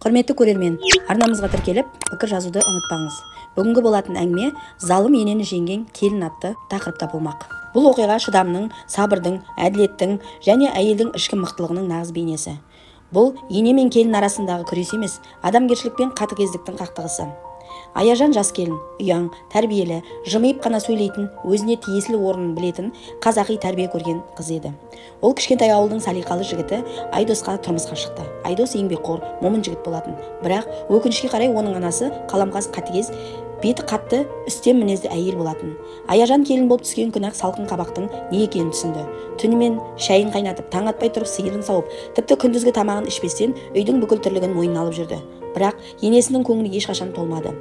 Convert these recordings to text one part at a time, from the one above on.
Құрметті көрермен, арнамызға тіркеліп, пікір жазуды ұмытпаңыз. Бүгінгі болатын әңгіме залым енені жеңген келін атты тақырыпта болмақ. Бұл оқиға шыдамның, сабырдың, әділеттің және әйелдің ішкі мықтылығының нағыз бейнесі. Бұл ене мен келін арасындағы күрес емес, адамгершілік пен қатыгездіктің қақтығысы. Аяжан жас келін, ұяң, тәрбиелі, жымиып қана сөйлейтін, өзіне тиесілі орнын білетін, қазақи тәрбие көрген қыз еді. Ол кішкентай ауылдың салиқалы жігіті Айдосқа тұрмысқа шықты. Айдос еңбекқор, момын жігіт болатын. Бірақ өкінішке қарай оның анасы қаламқас қатыгез, беті қатты, үстем мінезді әйел болатын. Аяжан келін болып түскен күні-ақ салқын қабақтың не екенін түсінді. Түнімен шайын қайнатып, таң атпай тұрып сиырын сауып, тіпті күндізгі тамағын ішпестен үйдің бүкіл тірлігін мойнына алып жүрді. Бірақ енесінің көңілі ешқашан толмады.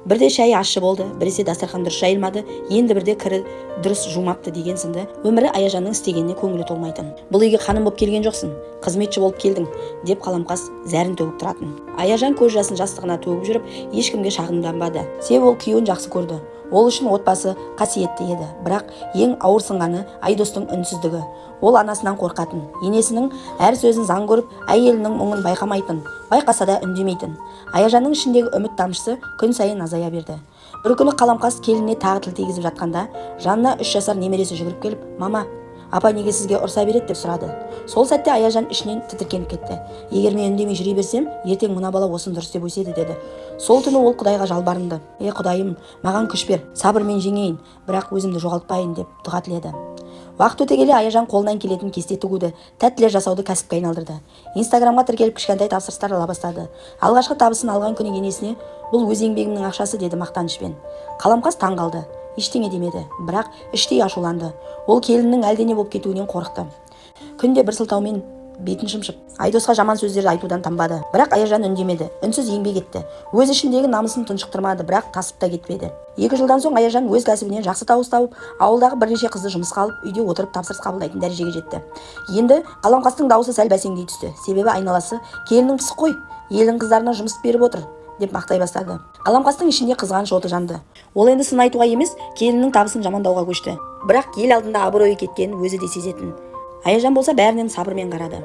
Бірде шай ащы болды, біресе дастархан дұрыс жайылмады, енді бірде кірі дұрыс жумапты деген сынды өмірі Аяжанның істегеніне көңілі толмайтын. Бұл үйге ханым болып келген жоқсың, қызметші болып келдің, деп қаламқас зәрін төгіп тұратын. Аяжан көз жасын жастығына төгіп жүріп, ешкімге шағымданбады. Себебі ол күйеуін жақсы көрді. Ол үшін отбасы қасиетті еді. Бірақ ең ауыр сынғаны Айдостың үнсіздігі. Ол анасынан қорқатын, енесінің әр сөзін заң көріп, әйелінің мұңын байқамайтын, байқаса да үндемейтін. Аяжанның ішіндегі үміт тамшысы күн сайын азая берді. Бір күні қаламқас келініне тағы тіл тигізіп жатқанда, жанына 3 жасар немересі жүгіріп келіп, «Мама, апа неге сізге ұрса береді?» деп сұрады. Сол сәтте Аяжан ішінен тітіркеніп кетті. «Егер мен үндемей жүре берсем, ертең мына бала осыны дұрыс деп өседі» деді. Сол түні ол Құдайға жалбарынды. Құдайым, маған күш бер, сабырмен жеңейін, бірақ өзімді жоғалтпайын» деп дұға тіледі. Уақыт өте келе Аяжан қолынан келетін кесте тігуді, тәттілер жасауды кәсіпке айналдырды. Инстаграмға тіркеліп кішкентай тапсырыстар ала бастады. Алғашқы табысын алған күні енесіне «Бұл өз еңбегімнің ақшасы» деді мақтанышпен. Қаламқас таң қалды. Ештеңе демеді, бірақ іштей ашуланды. Ол келіннің әлдене болып кетуінен қорықты. Күнде бір сылтаумен бетін шымшып, Айдосқа жаман сөздерді айтудан танбады. Бірақ Аяжан үндемеді, үнсіз еңбек етті. Өз ішіндегі намысын тұншықтырмады, бірақ тасып та кетпеді. 2 жылдан соң Аяжан өз кәсібінен жақсы табыс тауып, ауылдағы бірнеше қызды жұмысқа алып, үйде отырып тапсырыс қабылдайтын дәрежеге жетті. Енді қаламқастың дауысы сәл бәсеңдей түсті. Себебі айналасы «Келінің пысық қой, елдің қыздарына жұмыс беріп отыр» деп мақтай бастады. Қаламқастың ішінде қызған шоты жанды. Ол енді сын айтуға емес, келіннің табысын жамандауға көшті. Бірақ ел алдында абыройы кеткенін өзі де сезетін. Аяжан болса бәрінен сабырмен қарады.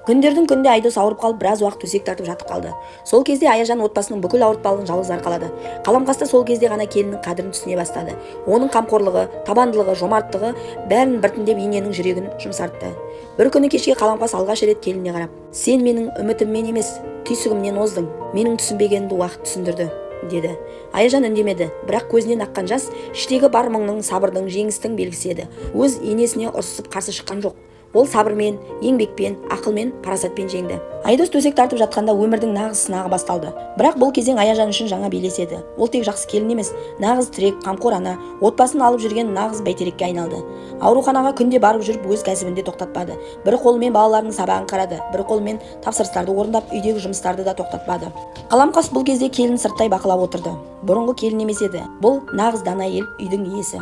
Күндердің күнде Айдос ауырып қалып, біраз уақыт төсек тартып жатып қалды. Сол кезде Аяжан отбасының бүкіл ауыртпалығын жалғыз арқалады. Қаламқас та сол кезде ғана келіннің қадірін түсіне бастады. Оның қамқорлығы, табандылығы, жомарттығы бәрін біртіндеп ененің жүрегін жұмсартты. Бір күні кешке Қаламқас алғаш рет келініне қарап, «Сен менің үмітіммен емес, түйсігімнен оздың. Менің түсінбегенімді уақыт түсіндірді» деді. Аяжан үндемеді, бірақ көзінен аққан жас іштегі бар мұңның, сабырдың, жеңістің белгісі еді. Өз енесіне ұрсысып қарсы шыққан жоқ. Ол сабырмен, еңбекпен, ақылмен, парасатпен жеңді. Айдос төсек тартып жатқанда өмірдің нағыз сынағы басталды. Бірақ бұл кезең Аяжан үшін жаңа белес еді. Ол тек жақсы келін емес, нағыз тірек, қамқор ана, отбасын алып жүрген нағыз бәйтерекке айналды. Ауруханаға күнде барып жүріп, өз кәсібінде тоқтатпады. Бір қолымен балаларының сабағын қарады, бір қолымен тапсырыстарды орындап, үйдегі жұмыстарды да тоқтатпады. Қаламқас бұл кезде келін сырттай бақылап отырды. Бұрынғы келін емес еді. Бұл нағыз дана әйел, үйдің иесі.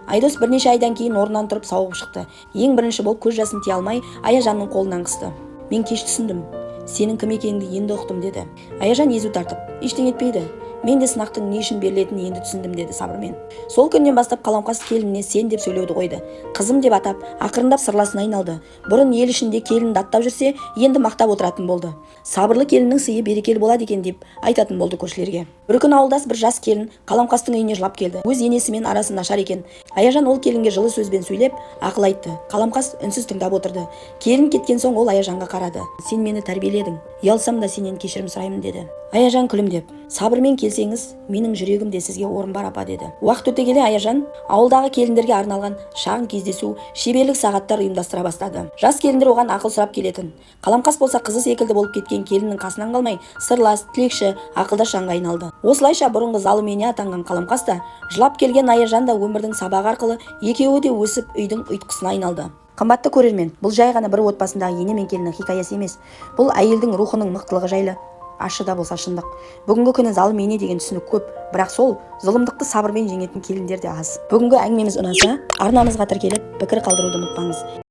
Айдос бірнеше айдан кейін орнынан тұрып сауығып шықты. Ең бірінші бұл көз жасын тия алмай Аяжанның қолынан қысты. «Мен кеш түсіндім. Сенің кім екеніңді енді ұқтым» деді. Аяжан езу тартып, «Ештеңе етпейді. Мен де сынақтың не үшін берілетінін енді түсіндім» деді сабырмен. Сол күннен бастап Қаламқас келініне «сен» деп сөйлеуді қойды. «Қызым» деп атап, ақырындап сырласына айналды. Бұрын ел ішінде келінді аттап жүрсе, енді мақтап отыратын болды. «Сабырлы келіннің сыйы берекелі болады екен» деп айтатын болды көршілерге. Бір күн ауылдас бір жас келін Қаламқастың үйіне жылап келді. Өз енесімен арасы нашар екен. Аяжан ол келінге жылы сөзбен сөйлеп, ақыл айтты. Қаламқас үнсіз тыңдап отырды. Келін кеткен соң ол Аяжанға қарады. «Сен мені тәрбиеледің. Ұялсам да сенен кешірім сұраймын» деді. Аяжан күлімдеп, «Сабырмен келсеңіз, менің жүрегімде сізге орын бар апа» деді. Уақыт өте келе Аяжан ауылдағы келіндерге арналған шағын кездесу, шеберлік сағаттар ұйымдастыра бастады. Жас келіндер оған ақыл сұрап келетін. Қаламқас болса қызы секілді болып кеткен келіннің қасынан қалмай, сырлас, тілекші, ақылдас жанға айналды. Осылайша бұрынғы залым ене атанған Қаламқас та, жылап келген Аяжан да өмірдің сабағы арқылы екеуі де өсіп үйдің ұйытқысына айналды. Қымбатты көрермен, бұл жай ғана бір отбасындағы ене мен келіннің хикаясы емес. Бұл әйелдің рухының мықтылығы жайлы ащы да болса шындық. Бүгінгі күні залым ене деген түсінік көп, бірақ сол зұлымдықты сабырмен жеңетін келіндер де аз. Бүгінгі әңгімеміз ұнаса, арнамызға тіркеліп, пікір қалдыруды ұмытпаңыз.